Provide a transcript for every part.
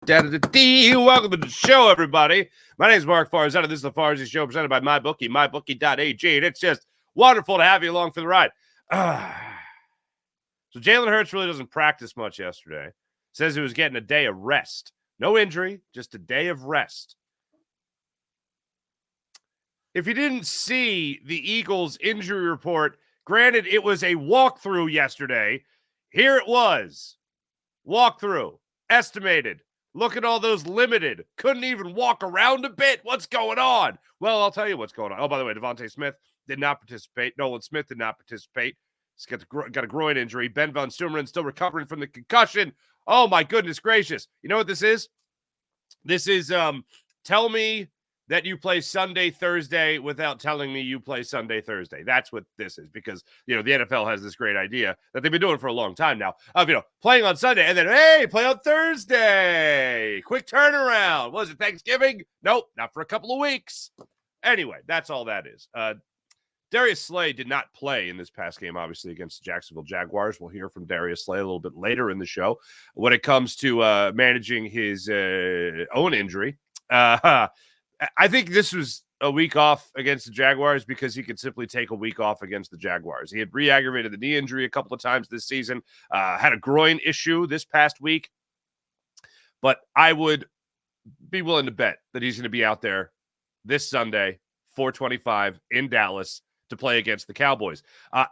Welcome to the show, everybody. My name is Mark Farzetta. This is the Farzy Show presented by MyBookie, mybookie.ag, and it's just wonderful to have you along for the ride. So Jalen Hurts really doesn't practice much yesterday. Says he was getting a day of rest. No injury, just a day of rest. If you didn't see the Eagles injury report, granted it was a walkthrough yesterday. Here it was. Walkthrough. Estimated. Look at all those limited. Couldn't even walk around a bit. What's going on? Well, I'll tell you what's going on. Oh, by the way, DeVonta Smith did not participate. Nolan Smith did not participate. He's got a groin injury. Ben Von Stumeren still recovering from the concussion. Oh, my goodness gracious. You know what this is? This is tell me that you play Sunday, Thursday without telling me you play Sunday, Thursday. That's what this is because, the NFL has this great idea that they've been doing for a long time now of, playing on Sunday and then, hey, play on Thursday. Quick turnaround. Was it Thanksgiving? Nope, not for a couple of weeks. Anyway, that's all that is. Darius Slay did not play in this past game, obviously, against the Jacksonville Jaguars. We'll hear from Darius Slay a little bit later in the show when it comes to managing his own injury. I think this was a week off against the Jaguars because he could simply take a week off against the Jaguars. He had re-aggravated the knee injury a couple of times this season, had a groin issue this past week. But I would be willing to bet that he's going to be out there this Sunday, 4:25 in Dallas to play against the Cowboys.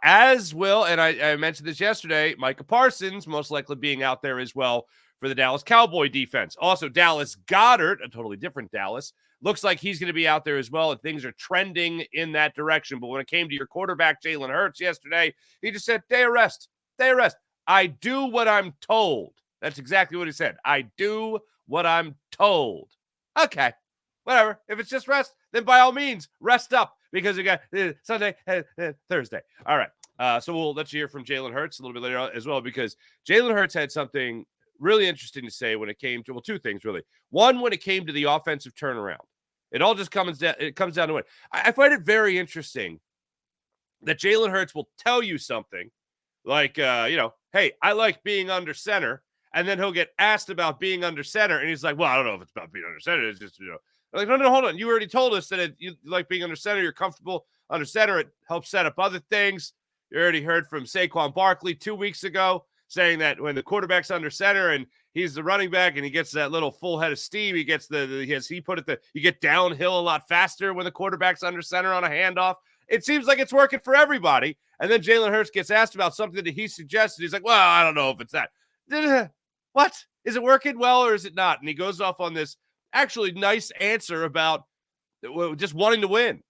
As will, and I mentioned this yesterday, Micah Parsons most likely being out there as well for the Dallas Cowboy defense. Also, Dallas Goedert, a totally different Dallas, looks like he's going to be out there as well, and things are trending in that direction. But when it came to your quarterback, Jalen Hurts, yesterday, he just said, day of rest, day of rest. I do what I'm told. That's exactly what he said. I do what I'm told. Okay, whatever. If it's just rest, then by all means, rest up because we got Sunday and Thursday. All right, so we'll let you hear from Jalen Hurts a little bit later on as well because Jalen Hurts had something really interesting to say when it came to, well, two things really. One, when it came to the offensive turnaround. It all just comes down to it. I find it very interesting that Jalen Hurts will tell you something like, hey, I like being under center. And then he'll get asked about being under center. And he's like, well, I don't know if it's about being under center. It's just, like, no, hold on. You already told us that you like being under center. You're comfortable under center. It helps set up other things. You already heard from Saquon Barkley 2 weeks ago saying that when the quarterback's under center and he's the running back and he gets that little full head of steam, he gets you get downhill a lot faster when the quarterback's under center on a handoff. It seems like it's working for everybody. And then Jalen Hurts gets asked about something that he suggested. He's like, well, I don't know if it's that. What? Is it working well or is it not? And he goes off on this actually nice answer about just wanting to win,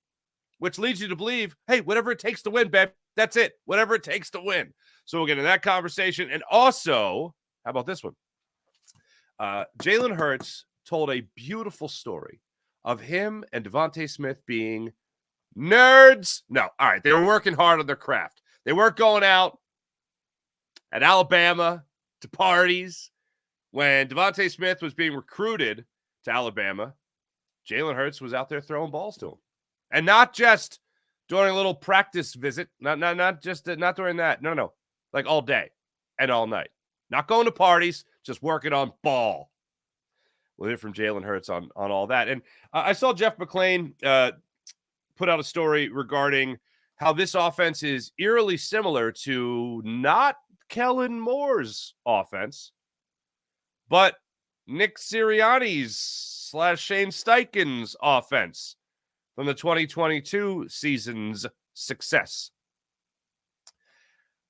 which leads you to believe, hey, whatever it takes to win, babe. That's it. Whatever it takes to win. So we'll get into that conversation. And also, how about this one? Jalen Hurts told a beautiful story of him and DeVonta Smith being nerds. No, all right. They were working hard on their craft. They weren't going out at Alabama to parties. When DeVonta Smith was being recruited to Alabama, Jalen Hurts was out there throwing balls to him. And not just during a little practice visit, not during that. No. Like all day and all night. Not going to parties, just working on ball. We'll hear from Jalen Hurts on all that. And I saw Jeff McClain put out a story regarding how this offense is eerily similar to not Kellen Moore's offense, but Nick Sirianni's / Shane Steichen's offense from the 2022 season's success.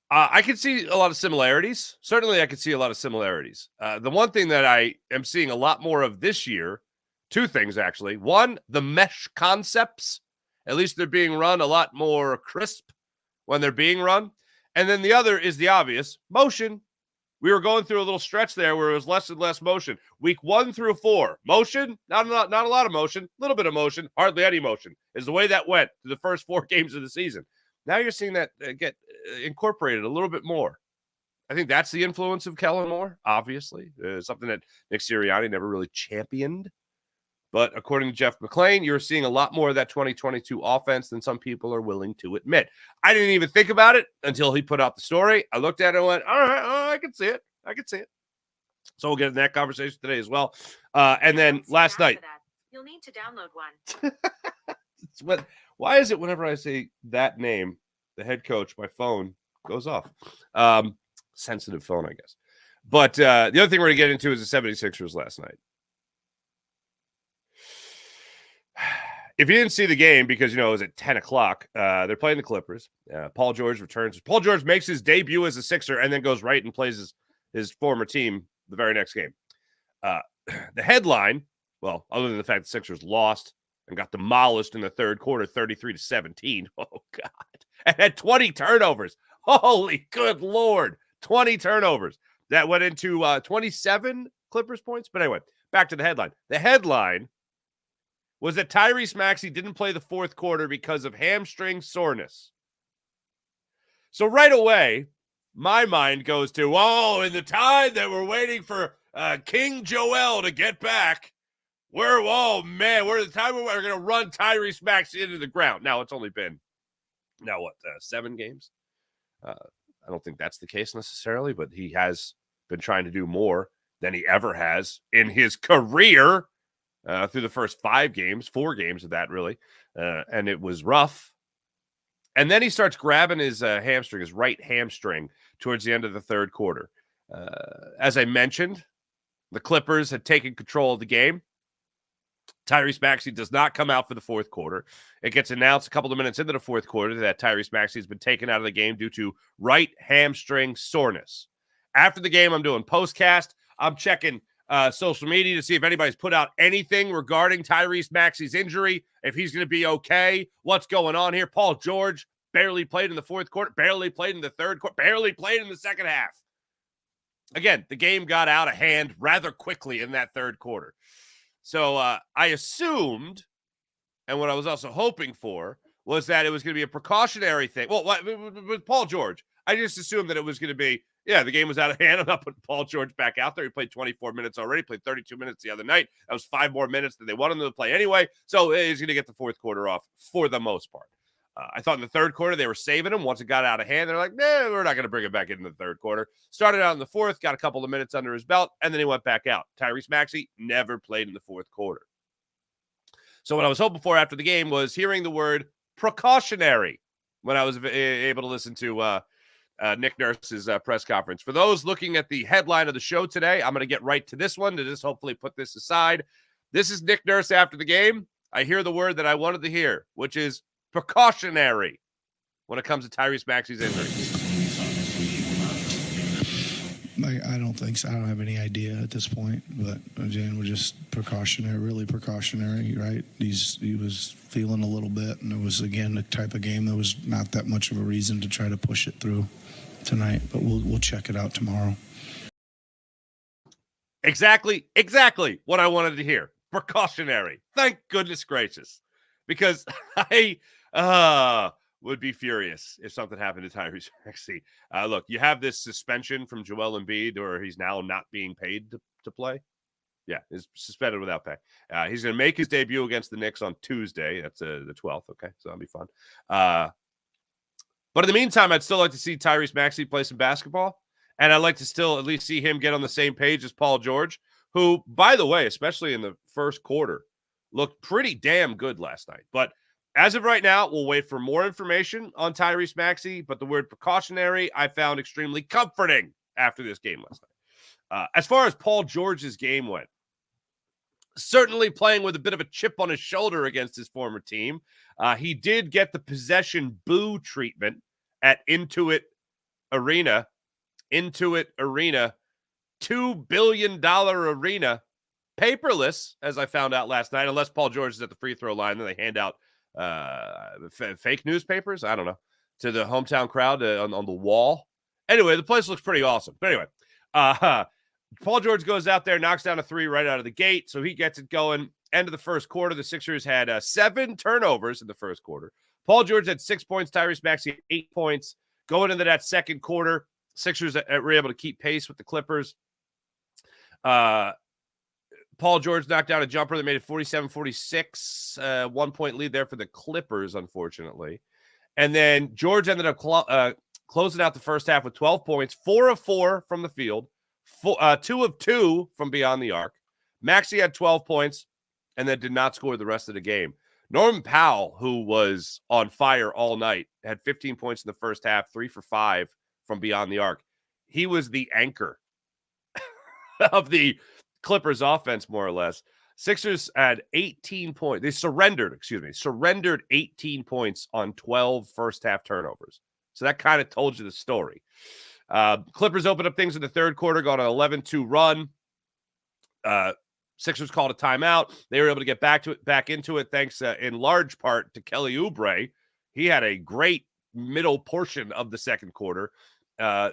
I can see a lot of similarities. Certainly, I can see a lot of similarities. The one thing that I am seeing a lot more of this year, two things actually. One, the mesh concepts. At least they're being run a lot more crisp when they're being run. And then the other is the obvious, motion. We were going through a little stretch there where it was less and less motion. Week 1 through 4, motion, not a lot of motion, a little bit of motion, hardly any motion is the way that went through the first 4 games of the season. Now you're seeing that get incorporated a little bit more. I think that's the influence of Kellen Moore, obviously. Something that Nick Sirianni never really championed. But according to Jeff McClain, you're seeing a lot more of that 2022 offense than some people are willing to admit. I didn't even think about it until he put out the story. I looked at it and went, all right, I can see it. So we'll get in that conversation today as well. And then last night. You'll need to download one. Why is it whenever I say that name, the head coach, my phone goes off? Sensitive phone, I guess. But the other thing we're going to get into is the 76ers last night. If you didn't see the game, because, it was at 10 o'clock, they're playing the Clippers. Paul George returns. Paul George makes his debut as a Sixer and then goes right and plays his former team the very next game. The headline, well, other than the fact the Sixers lost and got demolished in the third quarter, 33-17. Oh, God. And had 20 turnovers. Holy good Lord. 20 turnovers. That went into 27 Clippers points. But anyway, back to the headline. The headline was that Tyrese Maxey didn't play the fourth quarter because of hamstring soreness. So right away, my mind goes to, in the time that we're waiting for King Joel to get back, we're the time we're going to run Tyrese Maxey into the ground. Now, it's only been, 7 games? I don't think that's the case necessarily, but he has been trying to do more than he ever has in his career through the first 4 games of that, really. And it was rough. And then he starts grabbing his hamstring, his right hamstring, towards the end of the third quarter. As I mentioned, the Clippers had taken control of the game. Tyrese Maxey does not come out for the fourth quarter. It gets announced a couple of minutes into the fourth quarter that Tyrese Maxey has been taken out of the game due to right hamstring soreness. After the game, I'm doing postcast. I'm checking social media to see if anybody's put out anything regarding Tyrese Maxey's injury, if he's going to be okay, what's going on here. Paul George barely played in the fourth quarter, barely played in the third quarter, barely played in the second half. Again, the game got out of hand rather quickly in that third quarter. So I assumed, and what I was also hoping for, was that it was going to be a precautionary thing. Well, with Paul George, I just assumed that it was going to be, the game was out of hand. I'm not putting Paul George back out there. He played 24 minutes already, played 32 minutes the other night. That was 5 more minutes than they wanted him to play anyway. So he's going to get the fourth quarter off for the most part. I thought in the third quarter they were saving him. Once it got out of hand, they're like, we're not going to bring him back in the third quarter. Started out in the fourth, got a couple of minutes under his belt, and then he went back out. Tyrese Maxey never played in the fourth quarter. So what I was hoping for after the game was hearing the word precautionary when I was able to listen to Nick Nurse's press conference. For those looking at the headline of the show today, I'm going to get right to this one to just hopefully put this aside. This is Nick Nurse after the game. I hear the word that I wanted to hear, which is precautionary when it comes to Tyrese Maxey's injury. I don't think so. I don't have any idea at this point, but again, we're just really precautionary, right? He was feeling a little bit, and it was, again, the type of game that was not that much of a reason to try to push it through tonight, but we'll check it out tomorrow. Exactly what I wanted to hear. Precautionary. Thank goodness gracious. Because I would be furious if something happened to Tyrese Maxey. Look, you have this suspension from Joel Embiid, or he's now not being paid to play. Yeah, he's suspended without pay. He's going to make his debut against the Knicks on Tuesday. That's the 12th. Okay, so that'll be fun. But in the meantime, I'd still like to see Tyrese Maxey play some basketball. And I'd like to still at least see him get on the same page as Paul George, who, by the way, especially in the first quarter, looked pretty damn good last night. But as of right now, we'll wait for more information on Tyrese Maxey. But the word precautionary I found extremely comforting after this game last night. As far as Paul George's game went, certainly playing with a bit of a chip on his shoulder against his former team. He did get the possession boo treatment at Intuit Arena, $2 billion arena, paperless, as I found out last night, unless Paul George is at the free throw line. Then they hand out fake newspapers, I don't know, to the hometown crowd on the wall. Anyway, the place looks pretty awesome. But anyway, Paul George goes out there, knocks down a 3 right out of the gate, so he gets it going. End of the first quarter, the Sixers had 7 turnovers in the first quarter. Paul George had 6 points, Tyrese Maxey had 8 points. Going into that second quarter, Sixers were able to keep pace with the Clippers. Paul George knocked down a jumper that made it 47-46. 1 point lead there for the Clippers, unfortunately. And then George ended up closing out the first half with 12 points, 4 of 4 from the field, 2 of 2 from beyond the arc. Maxey had 12 points and then did not score the rest of the game. Norman Powell, who was on fire all night, had 15 points in the first half, 3 for 5 from beyond the arc. He was the anchor of the Clippers offense, more or less. Sixers had 18 points. They surrendered 18 points on 12 first half turnovers. So that kind of told you the story. Clippers opened up things in the third quarter, got an 11-2 run. Sixers called a timeout. They were able to get back into it thanks in large part to Kelly Oubre. He had a great middle portion of the second quarter.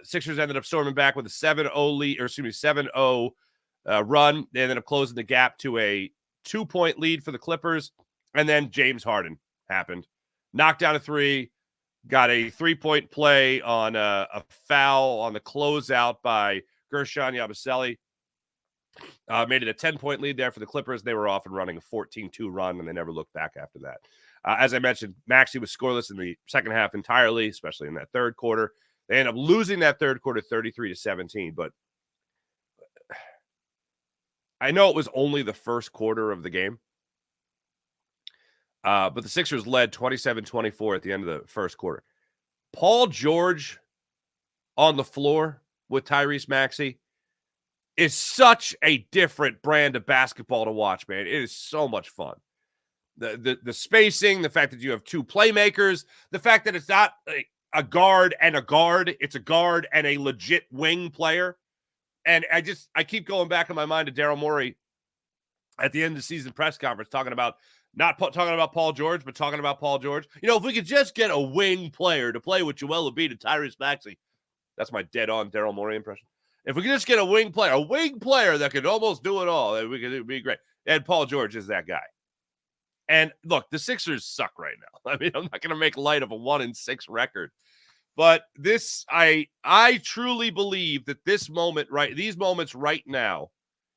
Sixers ended up storming back with a 7-0 lead, 7-0 run. They ended up closing the gap to a 2-point lead for the Clippers. And then James Harden happened. Knocked down a 3, got a 3-point play on a foul on the closeout by Gershon Yabusele. Made it a 10-point lead there for the Clippers. They were off and running a 14-2 run, and they never looked back after that. As I mentioned, Maxey was scoreless in the second half entirely, especially in that third quarter. They ended up losing that third quarter 33-17, but I know it was only the first quarter of the game. But the Sixers led 27-24 at the end of the first quarter. Paul George on the floor with Tyrese Maxey is such a different brand of basketball to watch, man. It is so much fun. The spacing, the fact that you have 2 playmakers, the fact that it's not a guard and a guard, it's a guard and a legit wing player. And I keep going back in my mind to Daryl Morey at the end of the season press conference talking about not talking about Paul George, but talking about Paul George. You know, if we could just get a wing player to play with Joel Embiid and Tyrese Maxey, that's my dead-on Daryl Morey impression. If we could just get a wing player that could almost do it all, it would be great. And Paul George is that guy. And look, the Sixers suck right now. I mean, I'm not going to make light of a 1-6 record, but I truly believe that these moments right now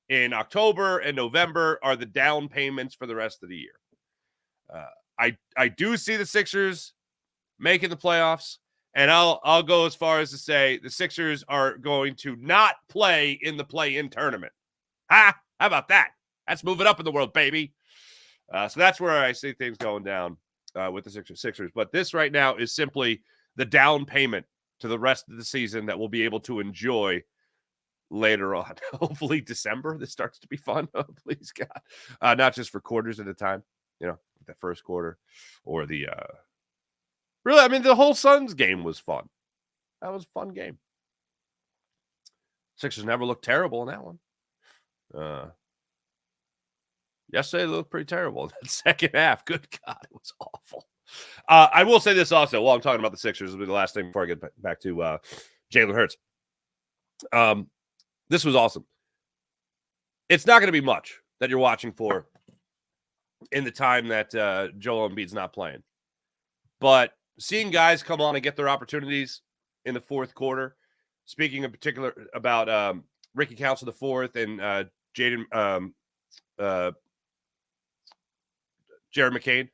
in October and November are the down payments for the rest of the year. I do see the Sixers making the playoffs. And I'll go as far as to say the Sixers are going to not play in the play-in tournament. How about that? That's moving up in the world, baby. So that's where I see things going down with the Sixers. But this right now is simply the down payment to the rest of the season that we'll be able to enjoy later on. Hopefully December, this starts to be fun. Oh, please, God. Not just for quarters at a time, you know, the first quarter or the really, I mean, the whole Suns game was fun. That was a fun game. Sixers never looked terrible in that one. Yesterday, they looked pretty terrible in that second half. Good God, it was awful. I will say this also, while I'm talking about the Sixers, will be the last thing before I get back to Jalen Hurts. This was awesome. It's not going to be much that you're watching for in the time that Joel Embiid's not playing. But seeing guys come on and get their opportunities in the fourth quarter, speaking in particular about Ricky Council IV and Jared McCain,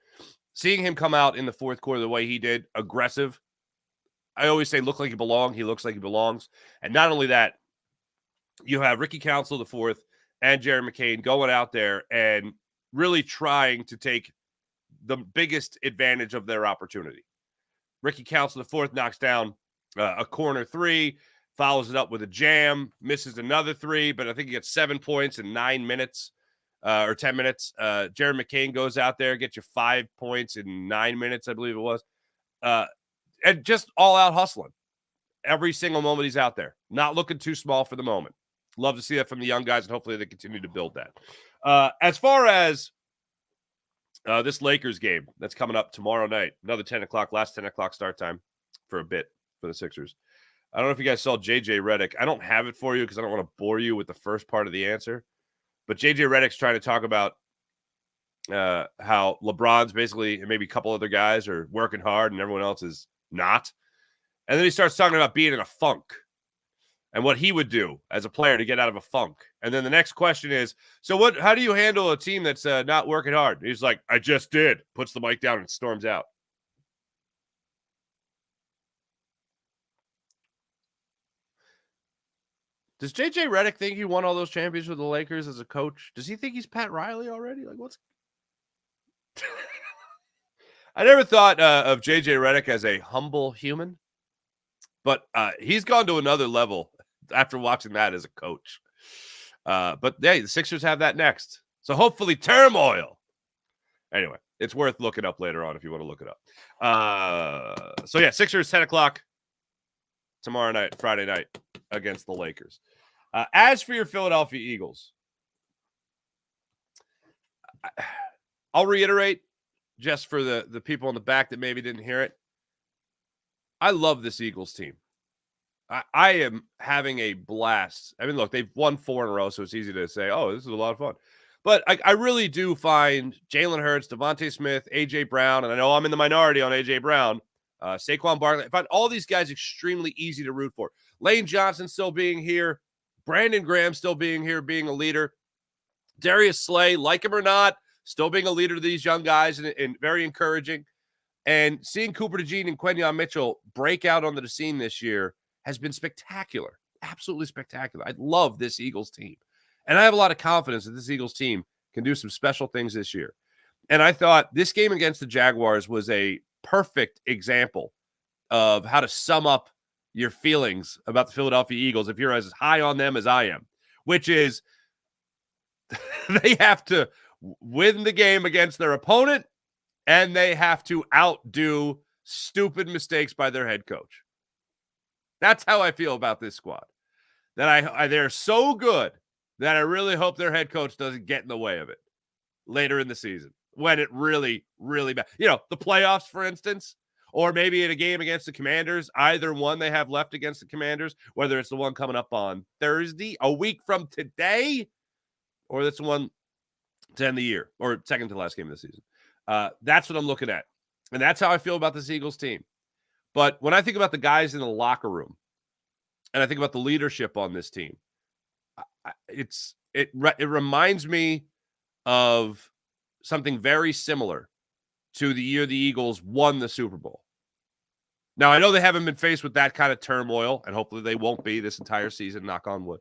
seeing him come out in the fourth quarter the way he did, aggressive. I always say look like he belongs. He looks like he belongs. And not only that, you have Ricky Council IV and Jared McCain going out there and really trying to take the biggest advantage of their opportunity. Ricky Council IV knocks down a corner 3, follows it up with a jam, misses another 3, but I think he gets 7 points in 9 minutes or 10 minutes. Jared McCain goes out there, gets you 5 points in 9 minutes, I believe it was. And just all out hustling. Every single moment he's out there. Not looking too small for the moment. Love to see that from the young guys, and hopefully they continue to build that. As far as this Lakers game that's coming up tomorrow night, another 10 o'clock, last 10 o'clock start time for a bit for the Sixers. I don't know if you guys saw J.J. Redick. I don't have it for you because I don't want to bore you with the first part of the answer. But J.J. Redick's trying to talk about how LeBron's basically, and maybe a couple other guys, are working hard and everyone else is not. And then he starts talking about being in a funk and what he would do as a player to get out of a funk. And then the next question is, so how do you handle a team that's not working hard? He's like, I just did. Puts the mic down and storms out. Does JJ Redick think he won all those championships with the Lakers as a coach? Does he think he's Pat Riley already? Like, what's I never thought of JJ Redick as a humble human, but he's gone to another level after watching that as a coach. But yeah, the Sixers have that next. So hopefully turmoil. Anyway, it's worth looking up later on if you want to look it up. So yeah, Sixers 10 o'clock tomorrow night, Friday night against the Lakers. As for your Philadelphia Eagles, I'll reiterate just for the people in the back that maybe didn't hear it. I love this Eagles team. I am having a blast. I mean, look, they've won 4 in a row, so it's easy to say, oh, this is a lot of fun. But I really do find Jalen Hurts, DeVonta Smith, A.J. Brown, and I know I'm in the minority on A.J. Brown, Saquon Barkley. I find all these guys extremely easy to root for. Lane Johnson still being here. Brandon Graham still being here, being a leader. Darius Slay, like him or not, still being a leader to these young guys and very encouraging. And seeing Cooper DeJean and Quentin Mitchell break out onto the scene this year has been spectacular. Absolutely spectacular. I love this Eagles team. And I have a lot of confidence that this Eagles team can do some special things this year. And I thought this game against the Jaguars was a perfect example of how to sum up your feelings about the Philadelphia Eagles if you're as high on them as I am, which is they have to win the game against their opponent and they have to outdo stupid mistakes by their head coach. That's how I feel about this squad. That they're so good that I really hope their head coach doesn't get in the way of it later in the season when it really, really bad. You know, the playoffs, for instance, or maybe in a game against the Commanders, either one they have left against the Commanders, whether it's the one coming up on Thursday, a week from today, or that's the one to end the year, or second to last game of the season. That's what I'm looking at. And that's how I feel about this Eagles team. But when I think about the guys in the locker room, and I think about the leadership on this team, it reminds me of something very similar to the year the Eagles won the Super Bowl. Now, I know they haven't been faced with that kind of turmoil, and hopefully they won't be this entire season, knock on wood.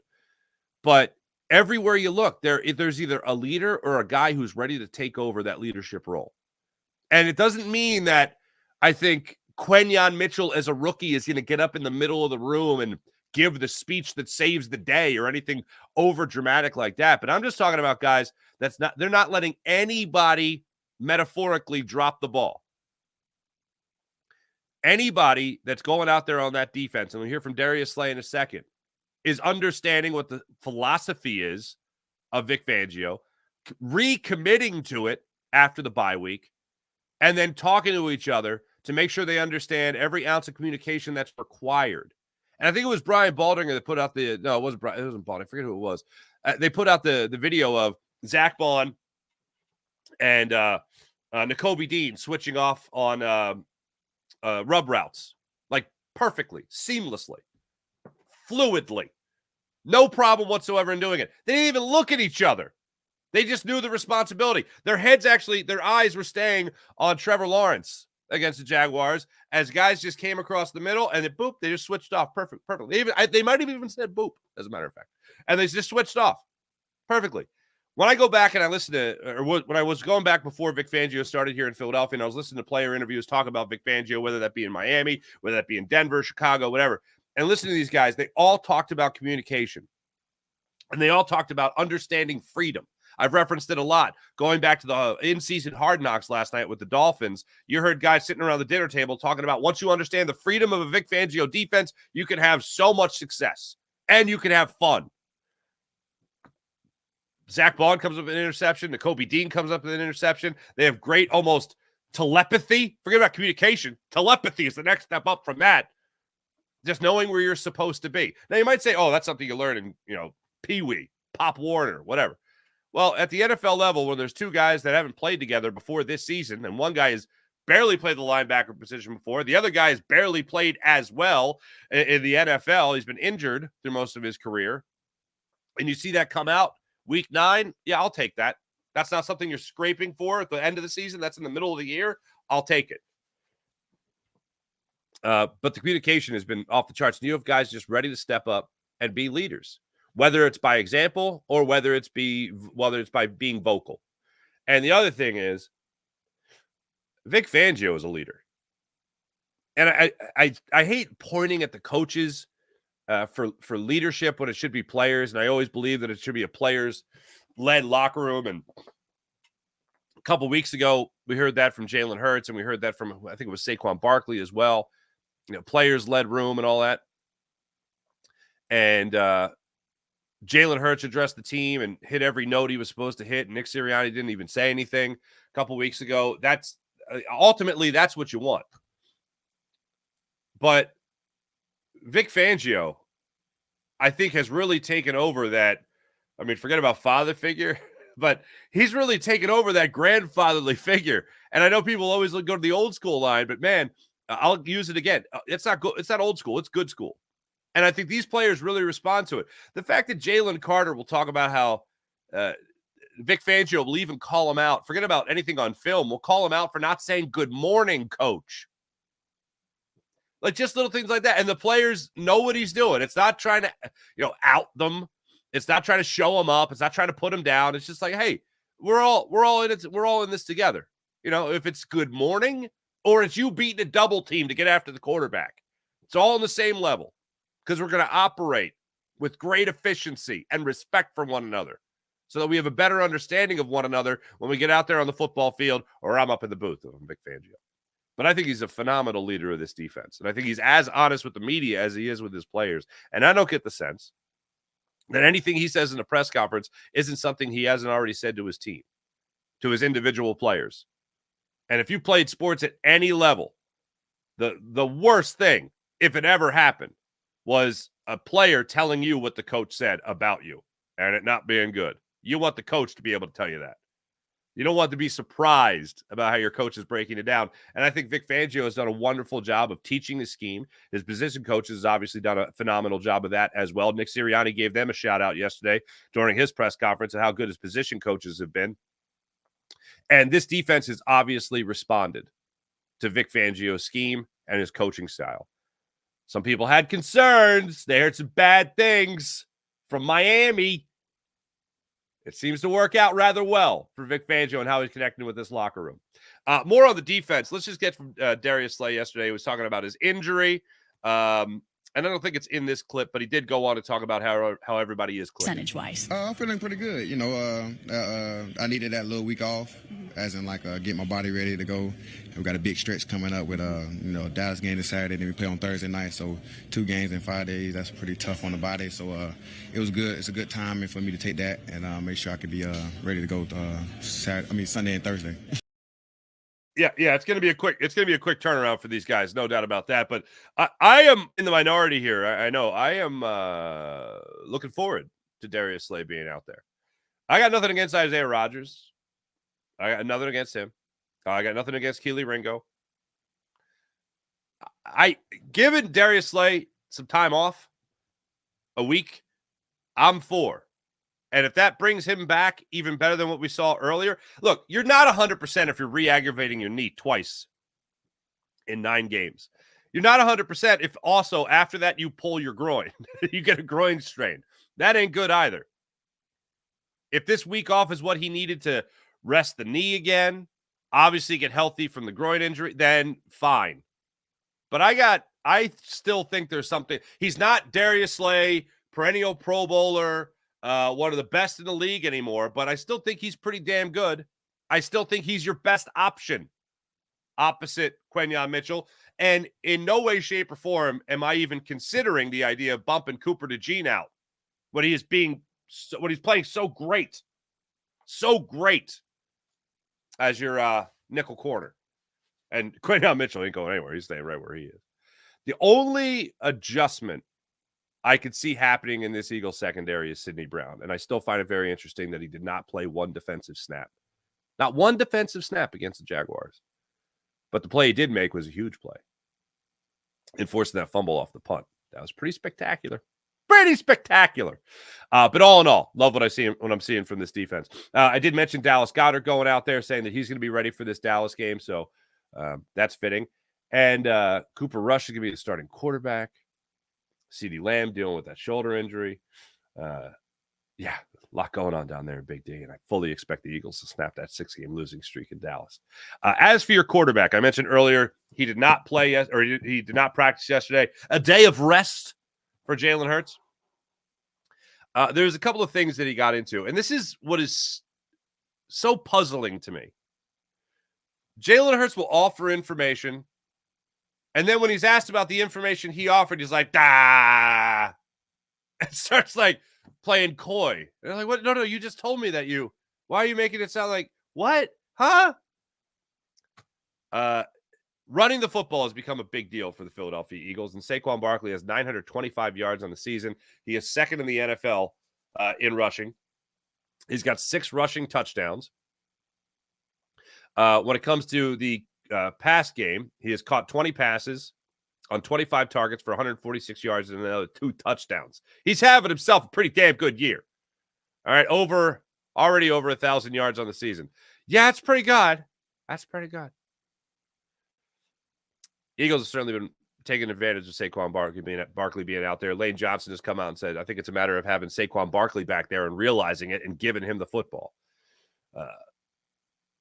But everywhere you look, there's either a leader or a guy who's ready to take over that leadership role. And it doesn't mean that I think Quentin Mitchell as a rookie is going to get up in the middle of the room and give the speech that saves the day or anything over dramatic like that. But I'm just talking about guys they're not letting anybody metaphorically drop the ball. Anybody that's going out there on that defense, and we'll hear from Darius Slay in a second, is understanding what the philosophy is of Vic Fangio, recommitting to it after the bye week, and then talking to each other to make sure they understand every ounce of communication that's required. And I think it was Brian Baldinger that put out it wasn't Baldinger. I forget who it was. They put out the video of Zach Bond and Nakobe Dean switching off on rub routes, like perfectly, seamlessly, fluidly. No problem whatsoever in doing it. They didn't even look at each other. They just knew the responsibility. Their eyes were staying on Trevor Lawrence against the Jaguars as guys just came across the middle and then boop, they just switched off perfectly. They might have even said boop, as a matter of fact. And they just switched off perfectly. When I go back and I listen to, or when I was going back before Vic Fangio started here in Philadelphia, and I was listening to player interviews talk about Vic Fangio, whether that be in Miami, whether that be in Denver, Chicago, whatever, and listening to these guys, they all talked about communication. And they all talked about understanding freedom. I've referenced it a lot. Going back to the in-season Hard Knocks last night with the Dolphins, you heard guys sitting around the dinner table talking about once you understand the freedom of a Vic Fangio defense, you can have so much success and you can have fun. Zach Bond comes up with an interception. Nakobe Dean comes up with an interception. They have great almost telepathy. Forget about communication. Telepathy is the next step up from that. Just knowing where you're supposed to be. Now, you might say, oh, that's something you learn in, Pee-wee, Pop Warner, whatever. Well, at the NFL level, when there's two guys that haven't played together before this season, and one guy has barely played the linebacker position before, the other guy has barely played as well in the NFL. He's been injured through most of his career. And you see that come out week 9, yeah, I'll take that. That's not something you're scraping for at the end of the season. That's in the middle of the year. I'll take it. But the communication has been off the charts. And you have guys just ready to step up and be leaders. whether it's by example or whether it's by being vocal. And the other thing is, Vic Fangio is a leader. And I hate pointing at the coaches for leadership when it should be players. And I always believe that it should be a players-led locker room. And a couple weeks ago, we heard that from Jalen Hurts, and we heard that from, I think it was Saquon Barkley as well. Players-led room and all that. And Jalen Hurts addressed the team and hit every note he was supposed to hit. And Nick Sirianni didn't even say anything a couple weeks ago. That's ultimately, that's what you want. But Vic Fangio, I think, has really taken over that. I mean, forget about father figure, but he's really taken over that grandfatherly figure. And I know people always go to the old school line, but man, I'll use it again. It's not good. It's not old school. It's good school. And I think these players really respond to it. The fact that Jalen Carter will talk about how Vic Fangio will even call him out. Forget about anything on film. We'll call him out for not saying good morning, coach. Like just little things like that. And the players know what he's doing. It's not trying to, out them. It's not trying to show them up. It's not trying to put them down. It's just like, hey, we're all in it. We're all in this together. If it's good morning or it's you beating a double team to get after the quarterback, it's all on the same level because we're going to operate with great efficiency and respect for one another so that we have a better understanding of one another when we get out there on the football field or I'm up in the booth. I'm Vic Fangio. But I think he's a phenomenal leader of this defense. And I think he's as honest with the media as he is with his players. And I don't get the sense that anything he says in a press conference isn't something he hasn't already said to his team, to his individual players. And if you played sports at any level, the worst thing, if it ever happened, was a player telling you what the coach said about you and it not being good. You want the coach to be able to tell you that. You don't want to be surprised about how your coach is breaking it down. And I think Vic Fangio has done a wonderful job of teaching the scheme. His position coaches has obviously done a phenomenal job of that as well. Nick Sirianni gave them a shout out yesterday during his press conference and how good his position coaches have been. And this defense has obviously responded to Vic Fangio's scheme and his coaching style. Some people had concerns. They heard some bad things from Miami. It seems to work out rather well for Vic Fangio and how he's connecting with this locker room. More on the defense. Let's just get from Darius Slay yesterday. He was talking about his injury. And I don't think it's in this clip, but he did go on to talk about how everybody is clicking. Percentage-wise. I'm feeling pretty good. I needed that little week off, as in get my body ready to go. We got a big stretch coming up with Dallas game this Saturday, then we play on Thursday night. So 2 games in 5 days, that's pretty tough on the body. So it was good. It's a good timing for me to take that and make sure I could be ready to go Sunday and Thursday. Yeah, it's going to be a quick turnaround for these guys, no doubt about that. But I am in the minority here. I know I am looking forward to Darius Slay being out there. I got nothing against Isaiah Rodgers. I got nothing against him. I got nothing against Keely Ringo. Given Darius Slay some time off, a week, I'm for. And if that brings him back even better than what we saw earlier, look, you're not 100% if you're re-aggravating your knee twice in 9 games. You're not 100% if also after that you pull your groin. You get a groin strain. That ain't good either. If this week off is what he needed to rest the knee again, obviously get healthy from the groin injury, then fine. But I still think there's something. He's not Darius Slay, perennial Pro Bowler, one of the best in the league anymore, but I still think he's pretty damn good. I still think he's your best option opposite Quentin Mitchell. And in no way, shape, or form am I even considering the idea of bumping Cooper DeJean out when he's playing so great as your nickel corner. And Quentin Mitchell ain't going anywhere. He's staying right where he is. The only adjustment I could see happening in this Eagles secondary is Sidney Brown. And I still find it very interesting that he did not play one defensive snap. Not one defensive snap against the Jaguars. But the play he did make was a huge play. Enforcing that fumble off the punt. That was pretty spectacular. Pretty spectacular. But all in all, love what I'm seeing from this defense. I did mention Dallas Goedert going out there saying that he's going to be ready for this Dallas game. So that's fitting. And Cooper Rush is going to be the starting quarterback. CeeDee Lamb dealing with that shoulder injury. Yeah, a lot going on down there in Big D, and I fully expect the Eagles to snap that 6-game losing streak in Dallas. As for your quarterback, I mentioned earlier he did not play or he did not practice yesterday. A day of rest for Jalen Hurts. There's a couple of things that he got into, and this is what is so puzzling to me. Jalen Hurts will offer information, and then when he's asked about the information he offered, he's like, "Ah," and starts like playing coy. And they're like, "What? No, you just told me that you. Why are you making it sound like what? Huh?" Running the football has become a big deal for the Philadelphia Eagles, and Saquon Barkley has 925 yards on the season. He is second in the NFL in rushing. He's got 6 rushing touchdowns. When it comes to the pass game, he has caught 20 passes on 25 targets for 146 yards and another 2 touchdowns. He's having himself a pretty damn good year. All right, already over 1,000 yards on the season. Yeah, it's pretty good. That's pretty good. Eagles have certainly been taking advantage of Saquon Barkley being out there. Lane Johnson has come out and said, I think it's a matter of having Saquon Barkley back there and realizing it and giving him the football.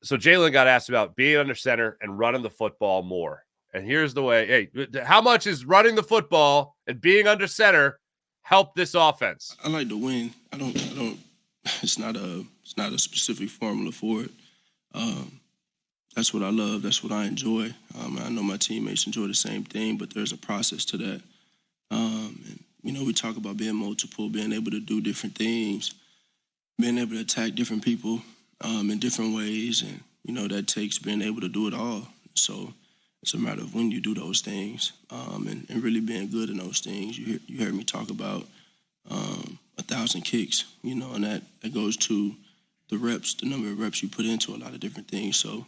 So Jalen got asked about being under center and running the football more. And here's the way. Hey, how much is running the football and being under center help this offense? I like to win. I don't. It's not a specific formula for it. That's what I love. That's what I enjoy. I know my teammates enjoy the same thing, but there's a process to that. And, we talk about being multiple, being able to do different things, being able to attack different people in different ways. And, that takes being able to do it all. So it's a matter of when you do those things and really being good in those things. You heard me talk about 1,000 kicks, and that goes to the reps, the number of reps you put into a lot of different things. So,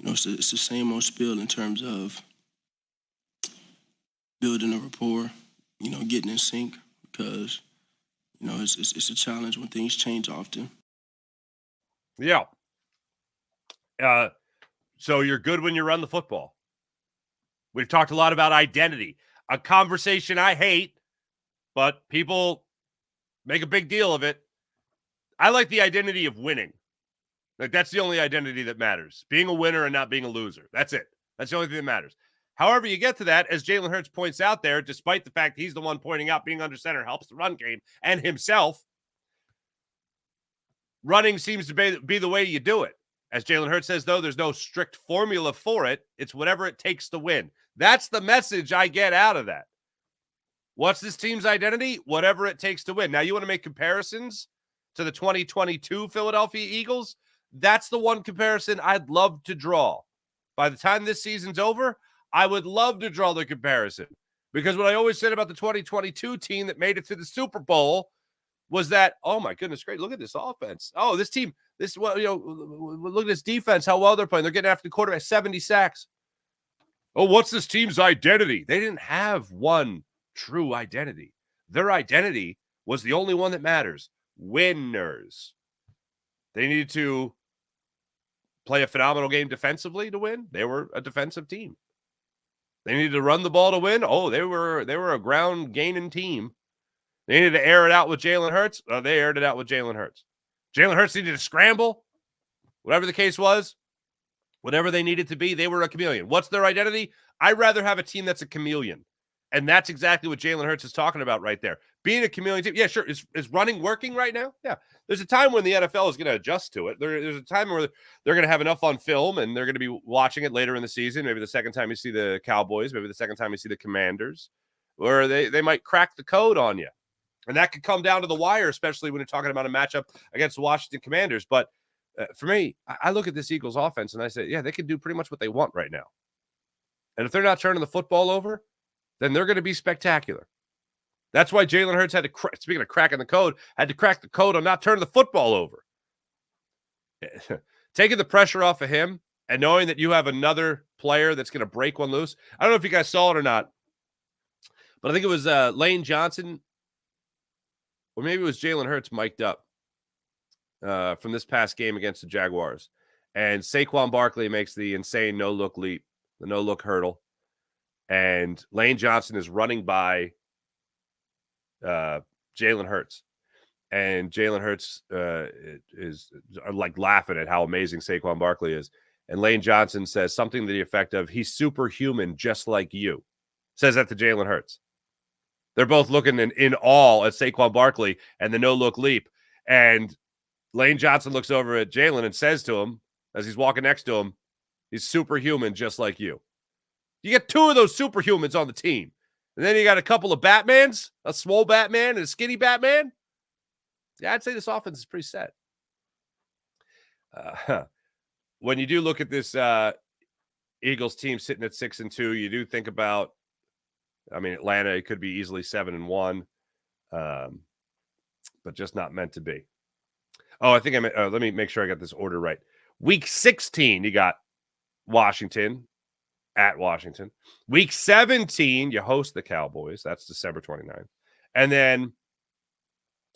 it's the same old spiel in terms of building a rapport, getting in sync because, it's a challenge when things change often. Yeah. So you're good when you run the football. We've talked a lot about identity, a conversation I hate, but people make a big deal of it. I like the identity of winning. Like, that's the only identity that matters. Being a winner and not being a loser. That's it. That's the only thing that matters. However you get to that, as Jalen Hurts points out there, despite the fact he's the one pointing out being under center helps the run game and himself, running seems to be the way you do it. As Jalen Hurts says, though, there's no strict formula for it. It's whatever it takes to win. That's the message I get out of that. What's this team's identity? Whatever it takes to win. Now, you want to make comparisons to the 2022 Philadelphia Eagles? That's the one comparison I'd love to draw. By the time this season's over, I would love to draw the comparison. Because what I always said about the 2022 team that made it to the Super Bowl was that, oh my goodness, great, look at this offense. Oh, this team, look at this defense, how well they're playing. They're getting after the quarterback, 70 sacks. Oh, what's this team's identity? They didn't have one true identity. Their identity was the only one that matters. Winners. They needed to play a phenomenal game defensively to win. They were a defensive team. They needed to run the ball to win. Oh, they were a ground gaining team. They needed to air it out with Jalen Hurts. Oh, they aired it out with Jalen Hurts. Jalen Hurts needed to scramble. Whatever the case was, whatever they needed to be, they were a chameleon. What's their identity? I'd rather have a team that's a chameleon. And that's exactly what Jalen Hurts is talking about right there. Being a chameleon team. Yeah, sure. Is running working right now? Yeah. There's a time when the NFL is going to adjust to it. There's a time where they're going to have enough on film and they're going to be watching it later in the season. Maybe the second time you see the Cowboys, maybe the second time you see the Commanders, or they might crack the code on you. And that could come down to the wire, especially when you're talking about a matchup against the Washington Commanders. But for me, I look at this Eagles offense and I say, yeah, they can do pretty much what they want right now. And if they're not turning the football over, then they're going to be spectacular. That's why Jalen Hurts had to, speaking of cracking the code, had to crack the code on not turning the football over. Taking the pressure off of him and knowing that you have another player that's going to break one loose. I don't know if you guys saw it or not, but I think it was Lane Johnson, or maybe it was Jalen Hurts mic'd up from this past game against the Jaguars. And Saquon Barkley makes the insane no-look leap, the no-look hurdle. And Lane Johnson is running by Jalen Hurts. And Jalen Hurts is like laughing at how amazing Saquon Barkley is. And Lane Johnson says something to the effect of, he's superhuman just like you. Says that to Jalen Hurts. They're both looking in awe at Saquon Barkley and the no-look leap. And Lane Johnson looks over at Jalen and says to him, as he's walking next to him, he's superhuman just like you. You get two of those superhumans on the team. And then you got a couple of Batmans, a swole Batman and a skinny Batman. Yeah, I'd say this offense is pretty set. When you do look at this Eagles team sitting at 6-2, you do think about, I mean, Atlanta, it could be easily 7-1, but just not meant to be. Oh, I think let me make sure I got this order right. Week 16, you got Washington at Washington. Week 17, you host the Cowboys. That's December 29th. And then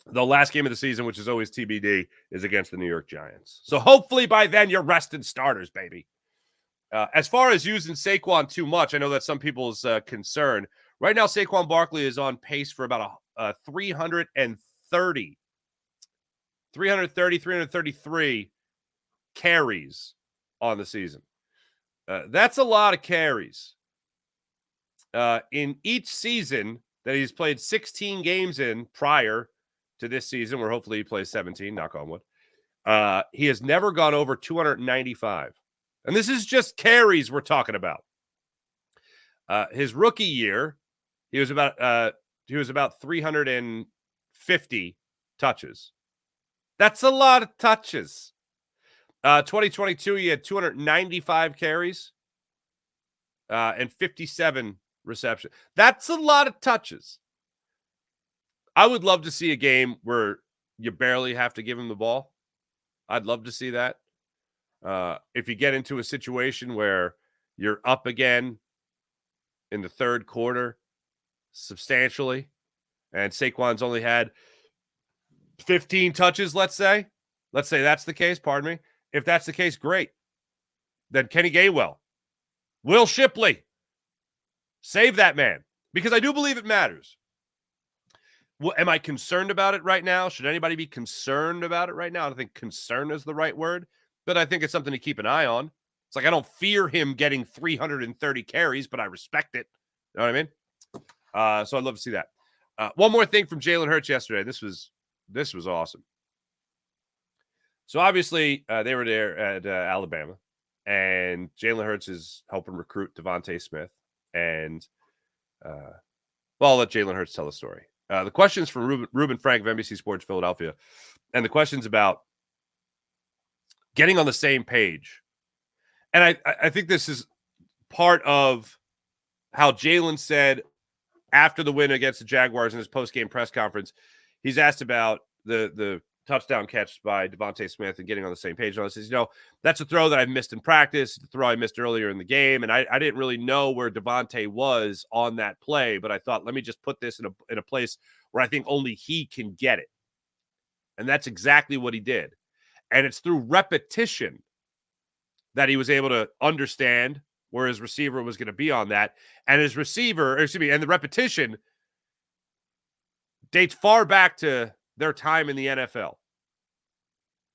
the last game of the season, which is always TBD, is against the New York Giants. So hopefully by then you're resting starters, baby. As far as using Saquon too much, I know that's some people's concern. Right now, Saquon Barkley is on pace for about 333 carries on the season. That's a lot of carries. In each season that he's played 16 games in prior to this season, where hopefully he plays 17, knock on wood, he has never gone over 295. And this is just carries we're talking about. His rookie year, he was about 350 touches. That's a lot of touches. 2022, he had 295 carries and 57 receptions. That's a lot of touches. I would love to see a game where you barely have to give him the ball. I'd love to see that. If you get into a situation where you're up again in the third quarter substantially, and Saquon's only had 15 touches, let's say that's the case, pardon me. If that's the case, great. Then Kenny Gainwell, Will Shipley, save that man, because I do believe it matters. Well, am I concerned about it right now? Should anybody be concerned about it right now? I don't think concern is the right word, but I think it's something to keep an eye on. It's like I don't fear him getting 330 carries, but I respect it. You know what I mean? So I'd love to see that. One more thing from Jalen Hurts yesterday. This was awesome. So obviously they were there at Alabama, and Jalen Hurts is helping recruit DeVonta Smith. And well, I'll let Jalen Hurts tell the story. The questions from Ruben Frank of NBC Sports Philadelphia, and the questions about getting on the same page. And I think this is part of how Jalen said after the win against the Jaguars in his post-game press conference, he's asked about the touchdown catch by DeVonta Smith and getting on the same page. And I says, that's a throw that I missed in practice, the throw I missed earlier in the game. And I didn't really know where DeVonta was on that play, but I thought, let me just put this in a place where I think only he can get it. And that's exactly what he did. And it's through repetition that he was able to understand where his receiver was going to be on that. And his receiver, and the repetition dates far back to their time in the NFL,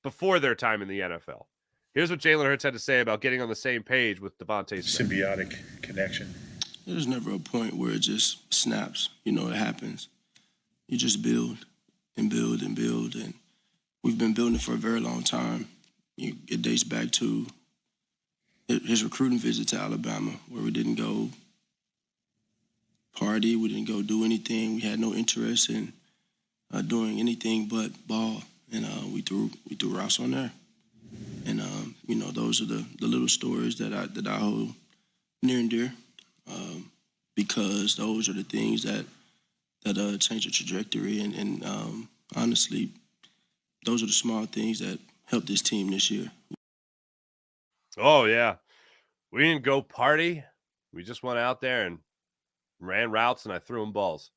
before their time in the NFL. Here's what Jalen Hurts had to say about getting on the same page with DeVonta Smith. Symbiotic connection. There's never a point where it just snaps. It happens. You just build and build and build. And we've been building for a very long time. It dates back to his recruiting visit to Alabama, where we didn't go party, we didn't go do anything. We had no interest in doing anything but ball, and we threw routes on there. And those are the little stories that I hold near and dear, because those are the things that change the trajectory. And honestly, those are the small things that helped this team this year. Oh yeah, we didn't go party. We just went out there and ran routes, and I threw them balls.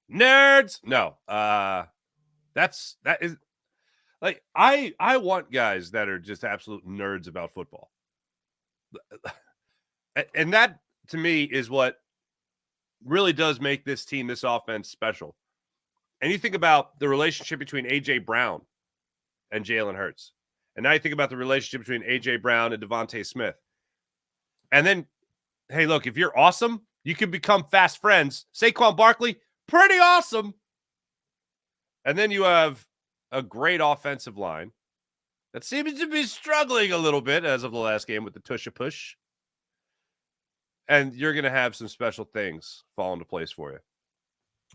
Nerds. No, that is like, I want guys that are just absolute nerds about football. And that to me is what really does make this team, this offense special. And you think about the relationship between A.J. Brown and Jalen Hurts. And now you think about the relationship between A.J. Brown and DeVonta Smith. And then, hey, look, if you're awesome, you can become fast friends. Saquon Barkley, pretty awesome. And then you have a great offensive line that seems to be struggling a little bit as of the last game with the tush-a-push. And you're going to have some special things fall into place for you.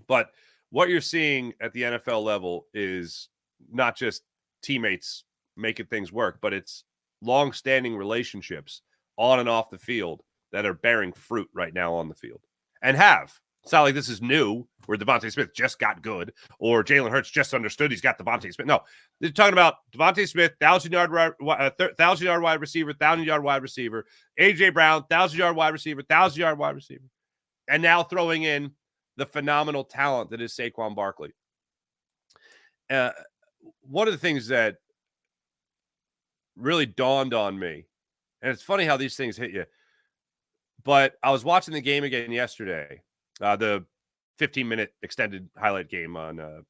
But what you're seeing at the NFL level is not just teammates making things work, but it's long-standing relationships on and off the field that are bearing fruit right now on the field and have. It's not like this is new where DeVonta Smith just got good or Jalen Hurts just understood he's got DeVonta Smith. No, they're talking about DeVonta Smith, 1,000-yard wide receiver, 1,000-yard wide receiver. A.J. Brown, 1,000-yard wide receiver, 1,000-yard wide receiver. And now throwing in the phenomenal talent that is Saquon Barkley. One of the things that really dawned on me, and it's funny how these things hit you, but I was watching the game again yesterday, the 15-minute extended highlight game on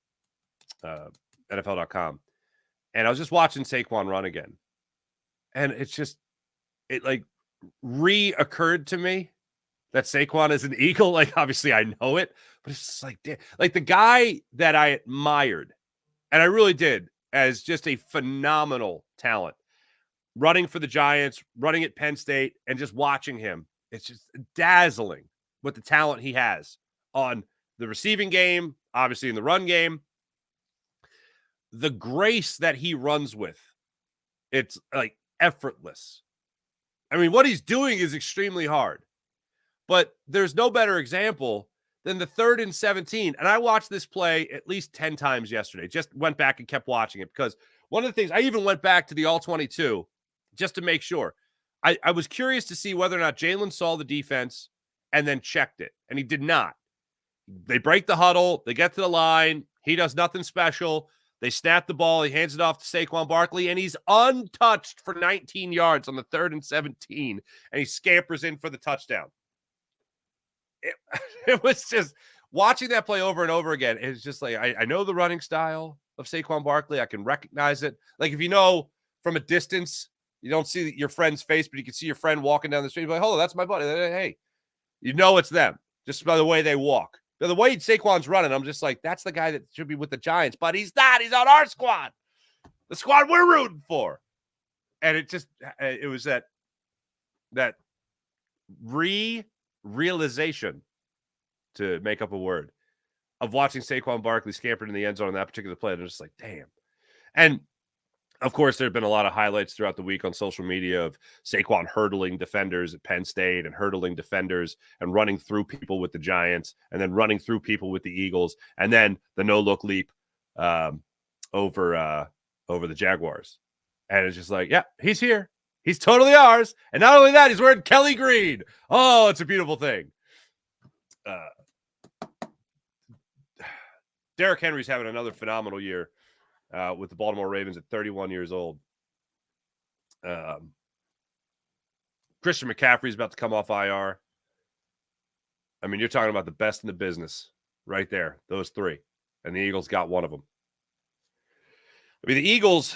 NFL.com. And I was just watching Saquon run again. And it like reoccurred to me that Saquon is an Eagle. Like, obviously I know it, but it's just like the guy that I admired, and I really did, as just a phenomenal talent, running for the Giants, running at Penn State, and just watching him. It's just dazzling what the talent he has on the receiving game, obviously in the run game. The grace that he runs with, it's like effortless. I mean, what he's doing is extremely hard, but there's no better example than the 3rd and 17. And I watched this play at least 10 times yesterday. Just went back and kept watching it because one of the things, I even went back to the All-22 just to make sure. I was curious to see whether or not Jalen saw the defense and then checked it, and he did not. They break the huddle. They get to the line. He does nothing special. They snap the ball. He hands it off to Saquon Barkley, and he's untouched for 19 yards on the 3rd and 17, and he scampers in for the touchdown. It was just watching that play over and over again. It's just like, I know the running style of Saquon Barkley. I can recognize it. Like, if you know from a distance, you don't see your friend's face, but you can see your friend walking down the street. You're like, hold on, that's my buddy. Hey, you know it's them just by the way they walk. By the way Saquon's running, I'm just like, that's the guy that should be with the Giants, but he's not. He's on our squad, the squad we're rooting for. And it was that realization, to make up a word, of watching Saquon Barkley scampered in the end zone in that particular play. They're just like, damn. And of course, there have been a lot of highlights throughout the week on social media of Saquon hurdling defenders at Penn State and hurdling defenders and running through people with the Giants and then running through people with the Eagles and then the no-look leap over the Jaguars. And it's just like, yeah, he's here. He's totally ours. And not only that, he's wearing Kelly green. Oh, it's a beautiful thing. Derrick Henry's having another phenomenal year. With the Baltimore Ravens at 31 years old. Christian McCaffrey's about to come off IR. I mean, you're talking about the best in the business right there, those three. And the Eagles got one of them. I mean, the Eagles,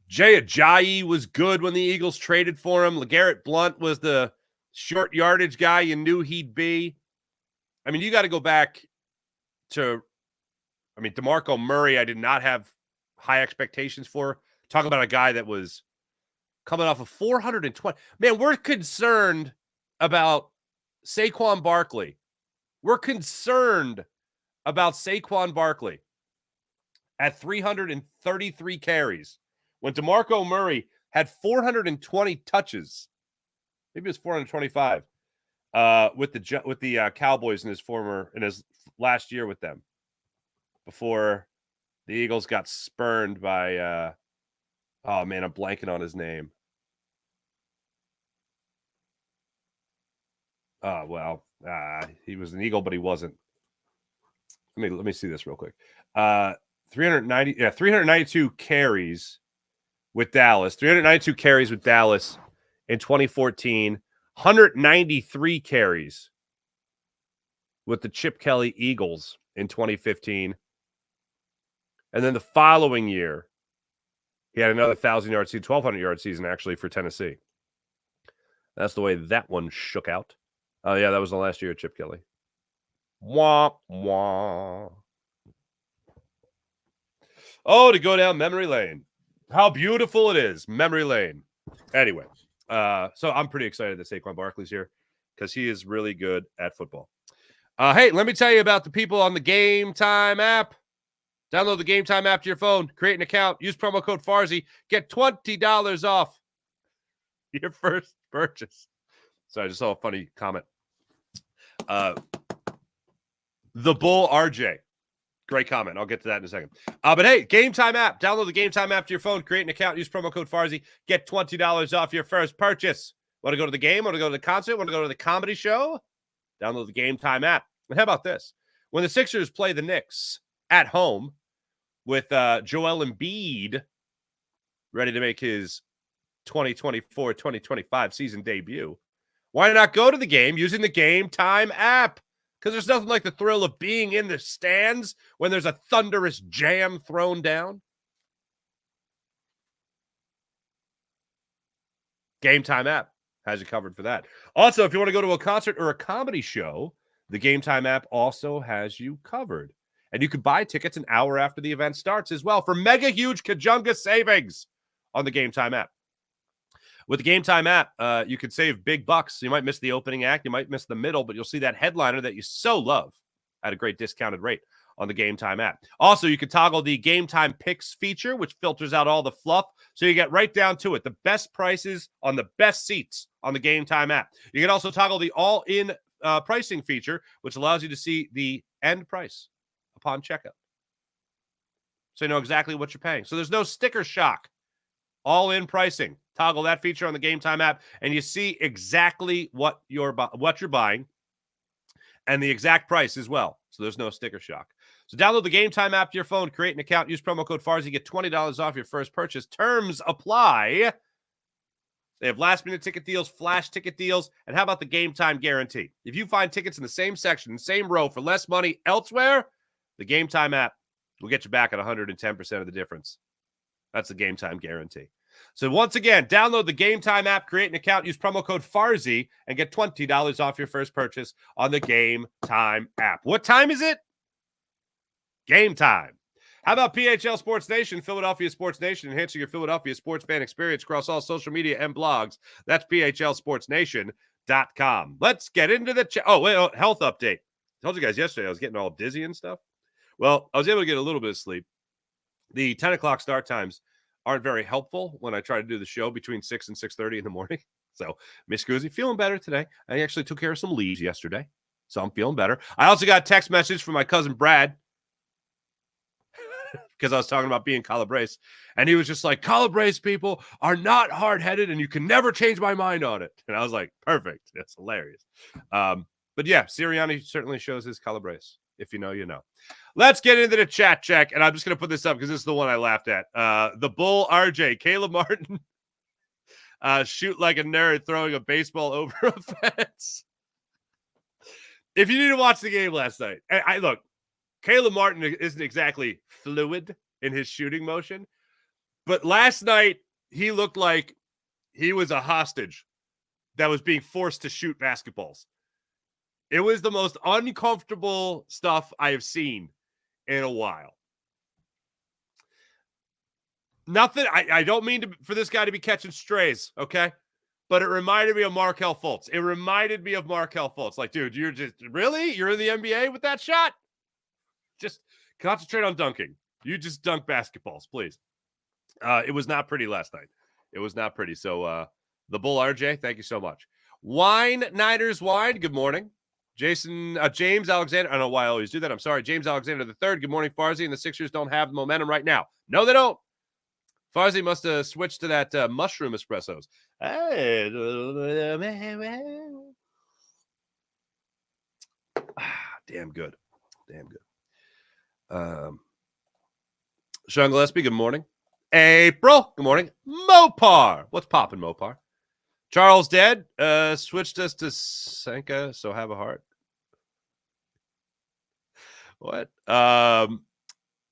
Jay Ajayi was good when the Eagles traded for him. LeGarrette Blount was the short yardage guy you knew he'd be. I mean, you got to go back to, DeMarco Murray, I did not have high expectations for. Talk about a guy that was coming off of 420. Man, we're concerned about Saquon Barkley. We're concerned about Saquon Barkley at 333 carries when DeMarco Murray had 420 touches. Maybe it was 425 with the Cowboys in his last year with them, before the Eagles got spurned by, oh man, I'm blanking on his name. Oh, well, he was an Eagle, but he wasn't. Let me see this real quick. 392 carries with Dallas. 392 carries with Dallas in 2014. 193 carries with the Chip Kelly Eagles in 2015. And then the following year, he had another 1,000-yard season, 1,200-yard season, actually, for Tennessee. That's the way that one shook out. Oh, yeah, that was the last year of Chip Kelly. Wah, wah. Oh, to go down memory lane. How beautiful it is. Memory lane. Anyway, so I'm pretty excited that Saquon Barkley's here because he is really good at football. Hey, let me tell you about the people on the Game Time app. Download the Game Time app to your phone. Create an account. Use promo code Farzy. Get $20 off your first purchase. So I just saw a funny comment. The Bull RJ. Great comment. I'll get to that in a second. But hey, Game Time app. Download the Game Time app to your phone. Create an account. Use promo code Farzy. Get $20 off your first purchase. Want to go to the game? Want to go to the concert? Want to go to the comedy show? Download the Game Time app. And how about this? When the Sixers play the Knicks at home with Joel Embiid ready to make his 2024-2025 season debut, why not go to the game using the Game Time app? Because there's nothing like the thrill of being in the stands when there's a thunderous jam thrown down. Game Time app has you covered for that. Also, if you want to go to a concert or a comedy show, the Game Time app also has you covered. And you can buy tickets an hour after the event starts as well for mega huge Kajunga savings on the Game Time app. With the Game Time app, you can save big bucks. You might miss the opening act. You might miss the middle, but you'll see that headliner that you so love at a great discounted rate on the Game Time app. Also, you can toggle the Game Time Picks feature, which filters out all the fluff, so you get right down to it. The best prices on the best seats on the Game Time app. You can also toggle the all-in pricing feature, which allows you to see the end price upon checkout. So you know exactly what you're paying. So there's no sticker shock. All-in pricing. Toggle that feature on the Game Time app, and you see exactly what you're buying and the exact price as well. So there's no sticker shock. So download the Game Time app to your phone, create an account, use promo code Farzy, get $20 off your first purchase. Terms apply. They have last-minute ticket deals, flash ticket deals, and how about the Game Time guarantee? If you find tickets in the same section, same row for less money elsewhere, the Game Time app will get you back at 110% of the difference. That's the Game Time guarantee. So once again, download the Game Time app, create an account, use promo code Farzy, and get $20 off your first purchase on the Game Time app. What time is it? Game time. How about PHL Sports Nation, Philadelphia Sports Nation, enhancing your Philadelphia sports fan experience across all social media and blogs. That's PHLSportsNation.com. Let's get into the health update. I told you guys yesterday I was getting all dizzy and stuff. Well, I was able to get a little bit of sleep. The 10 o'clock start times aren't very helpful when I try to do the show between 6 and 6:30 in the morning. So, Miss Guzzi, feeling better today. I actually took care of some leaves yesterday, so I'm feeling better. I also got a text message from my cousin Brad because I was talking about being Calabrese, and he was just like, Calabrese people are not hard-headed, and you can never change my mind on it. And I was like, perfect. That's hilarious. But yeah, Sirianni certainly shows his Calabrese. If you know, you know. Let's get into the chat check, and I'm just going to put this up because this is the one I laughed at. The Bull RJ, Caleb Martin, shoot like a nerd throwing a baseball over a fence. If you didn't watch the game last night, I look, Caleb Martin isn't exactly fluid in his shooting motion, but last night he looked like he was a hostage that was being forced to shoot basketballs. It was the most uncomfortable stuff I have seen in a while. Nothing. I don't mean for this guy to be catching strays, okay? But it reminded me of Markelle Fultz. Like, dude, you're in the NBA with that shot? Just concentrate on dunking. You just dunk basketballs, please. It was not pretty last night. It was not pretty. So, the Bull RJ, thank you so much. Niners Wine, good morning. James Alexander. I don't know why I always do that. I'm sorry. James Alexander III. Good morning, Farzy. And the Sixers don't have the momentum right now. No, they don't. Farzy must have switched to that mushroom espressos. Hey. Damn good. Sean Gillespie, good morning. April, good morning. Mopar. What's popping, Mopar? Charles dead. Switched us to Senka, so have a heart. What?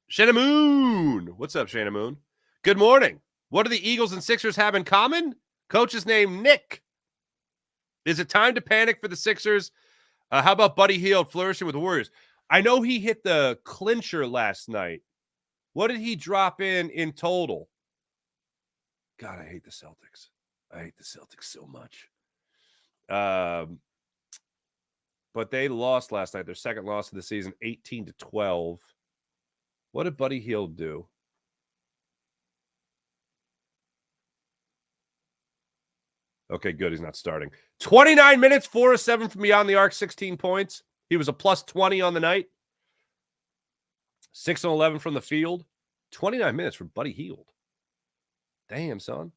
Shanna Moon. What's up, Shanna Moon? Good morning. What do the Eagles and Sixers have in common? Coach is named Nick. Is it time to panic for the Sixers? How about Buddy Hield flourishing with the Warriors? I know he hit the clincher last night. What did he drop in total? God, I hate the Celtics. I hate the Celtics so much. But they lost last night. Their second loss of the season, 18-12. What did Buddy Hield do? Okay, good. He's not starting. 29 minutes, 4 of 7 from beyond the arc, 16 points. He was a plus 20 on the night. 6 and 11 from the field. 29 minutes for Buddy Hield. Damn, son.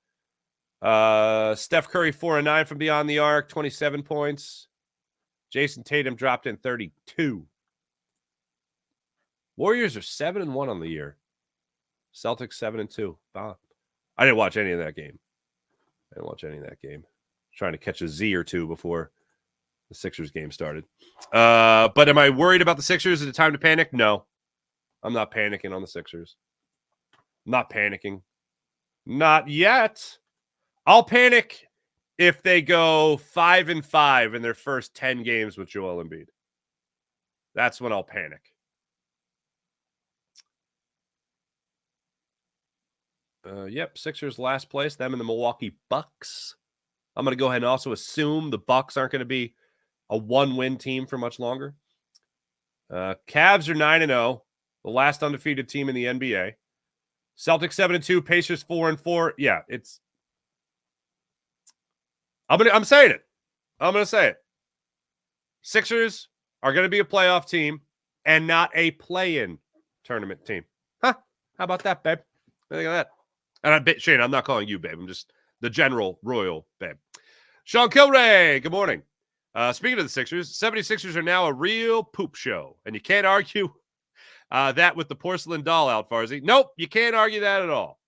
Steph Curry, 4 and 9 from beyond the arc, 27 points. Jason Tatum dropped in 32. Warriors are 7 and 1 on the year. Celtics 7 and 2. Bob. I didn't watch any of that game. Trying to catch a Z or two before the Sixers game started. But am I worried about the Sixers? Is it time to panic? No. I'm not panicking on the Sixers. Not panicking. Not yet. I'll panic if they go 5-5 in their first 10 games with Joel Embiid. That's when I'll panic. Yep, Sixers last place, them and the Milwaukee Bucks. I'm going to go ahead and also assume the Bucks aren't going to be a one-win team for much longer. Cavs are 9-0, the last undefeated team in the NBA. Celtics 7-2, Pacers 4-4. Yeah, it's. I'm saying it. I'm going to say it. Sixers are going to be a playoff team and not a play-in tournament team. Huh? How about that, babe? What do you think of that? And I bet Shane, I'm not calling you babe. I'm just the general royal babe. Sean Kilray, good morning. Speaking of the Sixers, 76ers are now a real poop show. And you can't argue that with the porcelain doll out, Farzy. Nope, you can't argue that at all.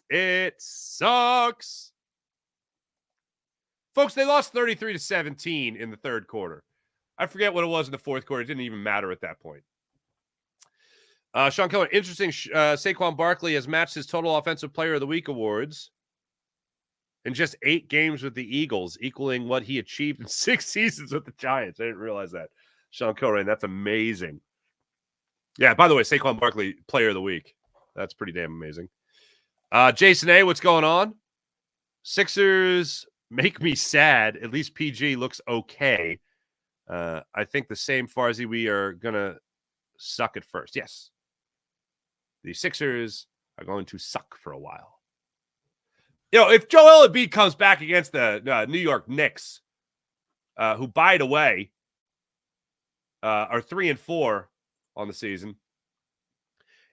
It sucks. Folks, they lost 33-17 in the third quarter. I forget what it was in the fourth quarter. It didn't even matter at that point. Sean Keller, interesting. Saquon Barkley has matched his total offensive player of the week awards in just 8 games with the Eagles, equaling what he achieved in 6 seasons with the Giants. I didn't realize that. Sean Keller, that's amazing. Yeah, by the way, Saquon Barkley, player of the week. That's pretty damn amazing. Jason A., what's going on? Sixers make me sad. At least PG looks okay. I think the same, Farzy, we are going to suck at first. Yes. The Sixers are going to suck for a while. You know, if Joel Embiid comes back against the New York Knicks, who, by the way, are 3-4 on the season,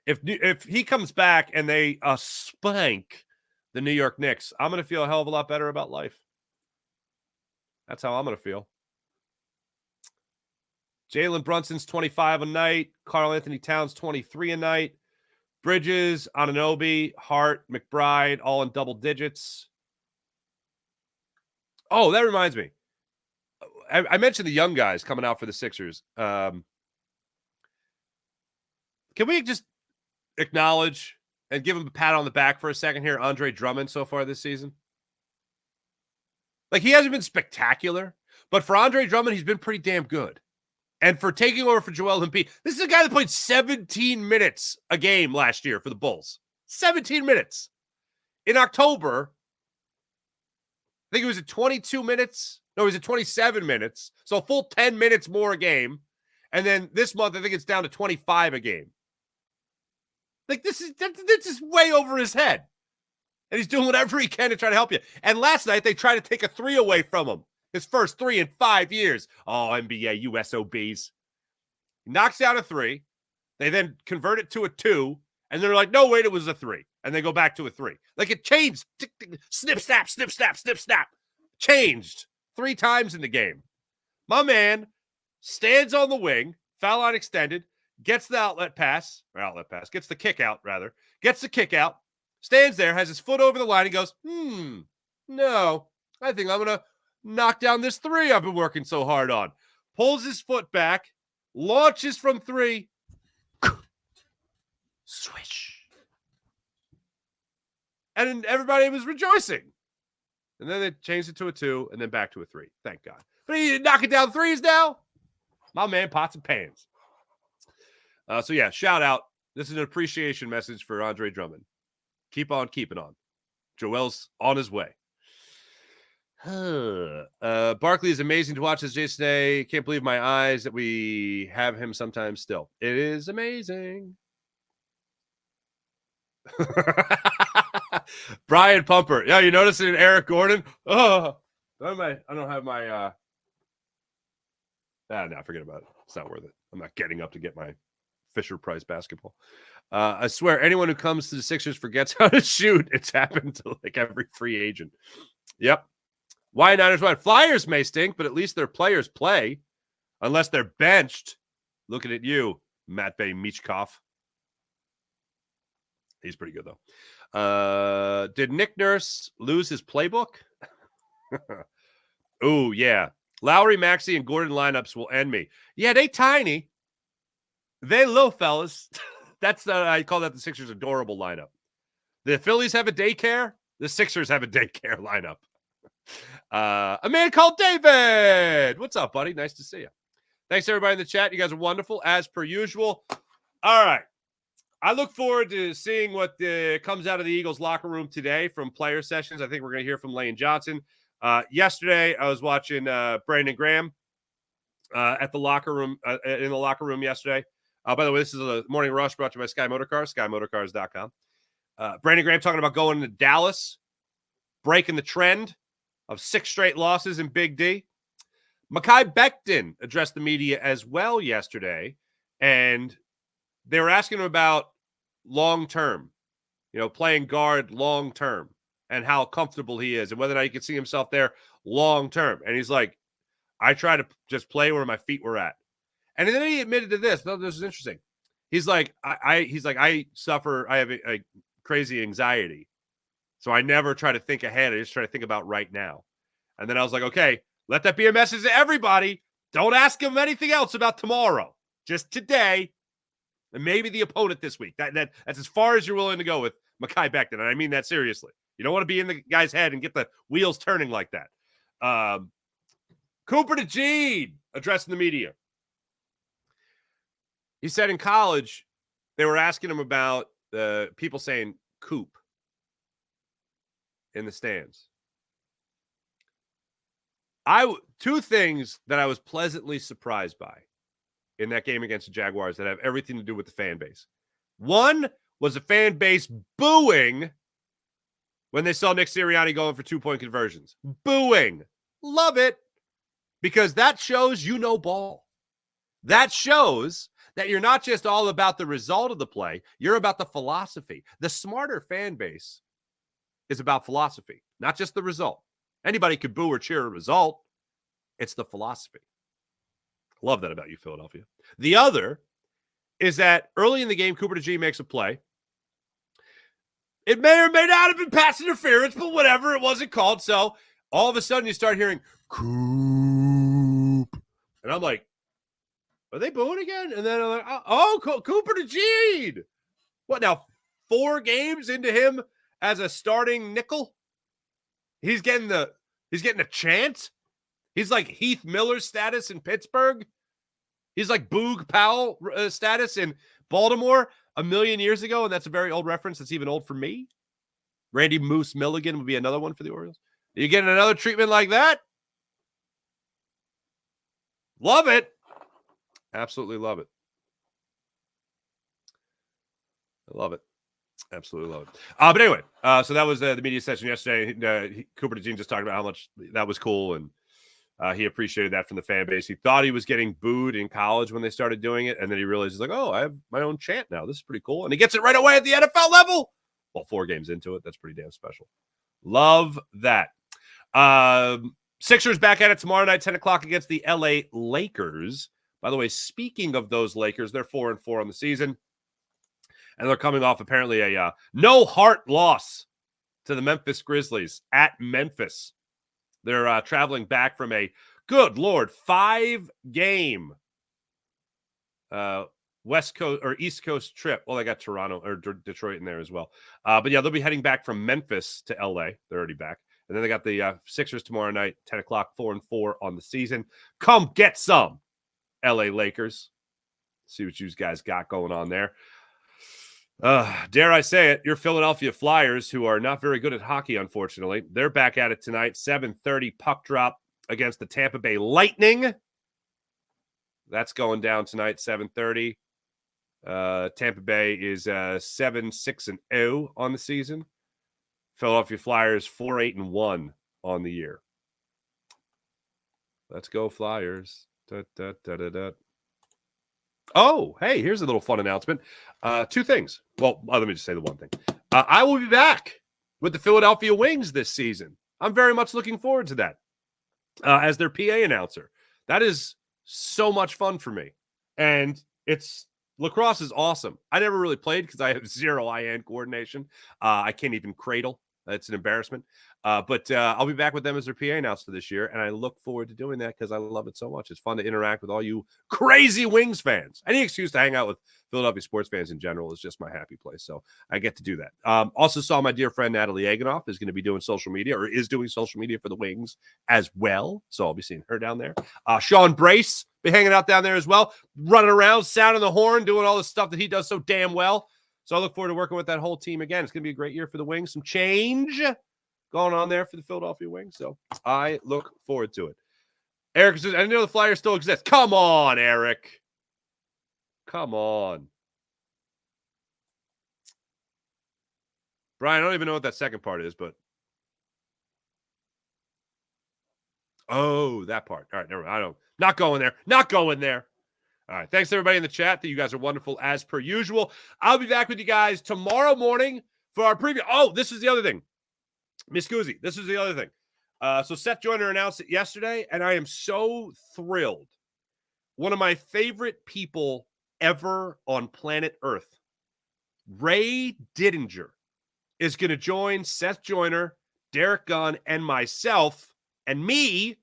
if he comes back and they spank the New York Knicks, I'm going to feel a hell of a lot better about life. That's how I'm going to feel. Jalen Brunson's 25 a night. Karl Anthony Towns 23 a night. Bridges, Anunoby, Hart, McBride, all in double digits. Oh, that reminds me. I mentioned the young guys coming out for the Sixers. Can we just acknowledge and give him a pat on the back for a second here, Andre Drummond so far this season? Like, he hasn't been spectacular, but for Andre Drummond, he's been pretty damn good. And for taking over for Joel Embiid, this is a guy that played 17 minutes a game last year for the Bulls. 17 minutes. In October, I think it was at 22 minutes. No, it was at 27 minutes. So a full 10 minutes more a game. And then this month, I think it's down to 25 a game. Like, this is way over his head. And he's doing whatever he can to try to help you. And last night, they tried to take a 3 away from him. His first 3 in 5 years. Oh, NBA, you SOBs. He knocks down a 3. They then convert it to a 2. And they're like, no, wait, it was a 3. And they go back to a 3. Like, it changed. Snip, snap, snip, snap, snip, snap. Changed 3 times in the game. My man stands on the wing, foul line extended, gets the gets the kick out, rather. Gets the kick out, stands there, has his foot over the line, and goes, no, I think I'm going to knock down this 3 I've been working so hard on. Pulls his foot back, launches from 3, Swish. And then everybody was rejoicing. And then they changed it to a 2 and then back to a 3. Thank God. But he knocking down threes now. My man, pots and pans. So, yeah, shout out. This is an appreciation message for Andre Drummond. Keep on keeping on. Joel's on his way. Barkley is amazing to watch as Jason today. Can't believe my eyes that we have him sometimes still. It is amazing. Brian Pumper. Yeah, you notice it in Eric Gordon? Oh, I don't have my no, forget about it. It's not worth it. I'm not getting up to get my Fisher Price basketball. I swear, anyone who comes to the Sixers forgets how to shoot. It's happened to like every free agent. Yep. Why Niners won? Flyers may stink, but at least their players play. Unless they're benched. Looking at you, Matvey Michkov. He's pretty good, though. Did Nick Nurse lose his playbook? Oh, yeah. Lowry, Maxey, and Gordon lineups will end me. Yeah, they tiny. They low, fellas. I call that the Sixers' adorable lineup. The Phillies have a daycare. The Sixers have a daycare lineup. A man called David. What's up, buddy? Nice to see you. Thanks, everybody in the chat. You guys are wonderful, as per usual. All right. I look forward to seeing what comes out of the Eagles locker room today from player sessions. I think we're going to hear from Lane Johnson. Yesterday, I was watching Brandon Graham at the locker room, in the locker room yesterday. By the way, this is a morning rush brought to you by Sky Motorcars, skymotorcars.com. Brandon Graham talking about going to Dallas, breaking the trend of 6 straight losses in Big D. Mekhi Becton addressed the media as well yesterday, and they were asking him about long-term, playing guard long-term and how comfortable he is and whether or not he could see himself there long-term. And he's like, I try to just play where my feet were at. And then he admitted to this. No, this is interesting. He's like, I have a crazy anxiety. So I never try to think ahead. I just try to think about right now. And then I was like, okay, let that be a message to everybody. Don't ask him anything else about tomorrow. Just today. And maybe the opponent this week. That's as far as you're willing to go with Mekhi Becton. And I mean that seriously. You don't want to be in the guy's head and get the wheels turning like that. Cooper DeJean addressing the media. He said in college, they were asking him about people saying Coop in the stands. Two things that I was pleasantly surprised by in that game against the Jaguars that have everything to do with the fan base. One was the fan base booing when they saw Nick Sirianni going for 2-point conversions. Booing. Love it. Because that shows ball. That shows that you're not just all about the result of the play. You're about the philosophy. The smarter fan base is about philosophy, not just the result. Anybody could boo or cheer a result. It's the philosophy. Love that about you, Philadelphia. The other is that early in the game, Cooper DeJean makes a play. It may or may not have been pass interference, but whatever, it wasn't called. So all of a sudden you start hearing Coop. And I'm like, are they booing again? And then I'm like, Cooper DeJean. What now? 4 games into him as a starting nickel? He's getting a chance. He's like Heath Miller status in Pittsburgh. He's like Boog Powell status in Baltimore a million years ago, and that's a very old reference. That's even old for me. Randy Moose Milligan would be another one for the Orioles. Are you getting another treatment like that? Love it. Absolutely love it. I love it. Absolutely love it. But anyway, so that was the media session yesterday. Cooper DeJean just talked about how much that was cool, and he appreciated that from the fan base. He thought he was getting booed in college when they started doing it, and then he realized he's like, oh, I have my own chant now. This is pretty cool. And he gets it right away at the NFL level. Well, 4 games into it. That's pretty damn special. Love that. Sixers back at it tomorrow night, 10 o'clock against the LA Lakers. By the way, speaking of those Lakers, they're 4-4 on the season. And they're coming off apparently a no-heart loss to the Memphis Grizzlies at Memphis. They're traveling back from a, good Lord, 5-game West Coast or East Coast trip. Well, they got Toronto or Detroit in there as well. But yeah, they'll be heading back from Memphis to LA. They're already back. And then they got the Sixers tomorrow night, 10 o'clock, 4-4 on the season. Come get some, LA Lakers. See what you guys got going on there. Dare I say it, your Philadelphia Flyers, who are not very good at hockey, unfortunately. They're back at it tonight, 7:30 puck drop against the Tampa Bay Lightning. That's going down tonight, 7:30. Tampa Bay is 7-6-0 on the season. Philadelphia Flyers 4-8-1 on the year. Let's go Flyers. Oh, hey, here's a little fun announcement. Two things. Well, let me just say the one thing. I will be back with the Philadelphia Wings this season. I'm very much looking forward to that as their PA announcer. That is so much fun for me. And lacrosse is awesome. I never really played because I have zero eye-hand coordination. I can't even cradle. It's an embarrassment. But I'll be back with them as their PA announcer this year, and I look forward to doing that because I love it so much. It's fun to interact with all you crazy Wings fans. Any excuse to hang out with Philadelphia sports fans in general is just my happy place, so I get to do that. Also saw my dear friend Natalie Aganoff is going to be doing social media, or is doing social media for the Wings as well, so I'll be seeing her down there. Sean Brace be hanging out down there as well, running around, sounding the horn, doing all the stuff that he does so damn well. So I look forward to working with that whole team again. It's going to be a great year for the Wings. Some change going on there for the Philadelphia Wings. So I look forward to it. Eric says, I know the Flyers still exist. Come on, Eric. Come on. Brian, I don't even know what that second part is, but. Oh, that part. All right, never mind. Not going there. Not going there. All right. Thanks, everybody in the chat. You guys are wonderful as per usual. I'll be back with you guys tomorrow morning for our preview. Oh, this is the other thing. Miss Guzzi, this is the other thing. So Seth Joyner announced it yesterday, and I am so thrilled. One of my favorite people ever on planet Earth, Ray Didinger, is going to join Seth Joyner, Derek Gunn, and myself and me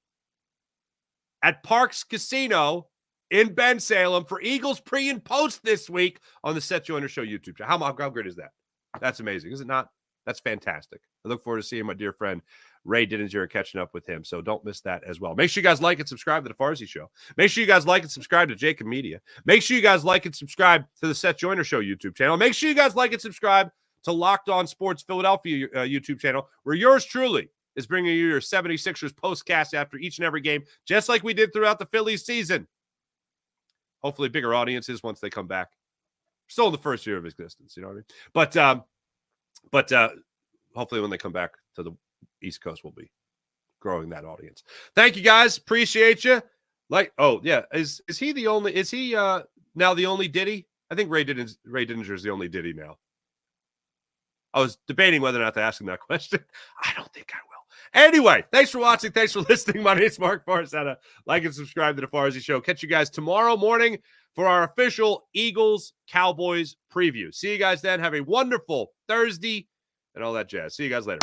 at Parks Casino in Bensalem for Eagles pre and post this week on the Seth Joyner Show YouTube channel. How great is that? That's amazing, is it not? That's fantastic. I look forward to seeing my dear friend Ray Didinger, catching up with him. So don't miss that as well. Make sure you guys like and subscribe to the Farsi Show. Make sure you guys like and subscribe to Jacob Media. Make sure you guys like and subscribe to the Seth Joyner Show YouTube channel. Make sure you guys like and subscribe to Locked On Sports Philadelphia YouTube channel, where yours truly is bringing you your 76ers postcast after each and every game, just like we did throughout the Phillies season. Hopefully bigger audiences once they come back. Still in the first year of existence, you know what I mean? But hopefully when they come back to the East Coast, we'll be growing that audience. Thank you guys. Appreciate you. Is he now the only Diddy? I think Ray Didinger is the only Diddy now. I was debating whether or not to ask him that question. I don't think I will. Anyway, thanks for watching. Thanks for listening. My name is Mark Farzetta. Like and subscribe to the Farsi Show. Catch you guys tomorrow morning for our official Eagles-Cowboys preview. See you guys then. Have a wonderful Thursday and all that jazz. See you guys later.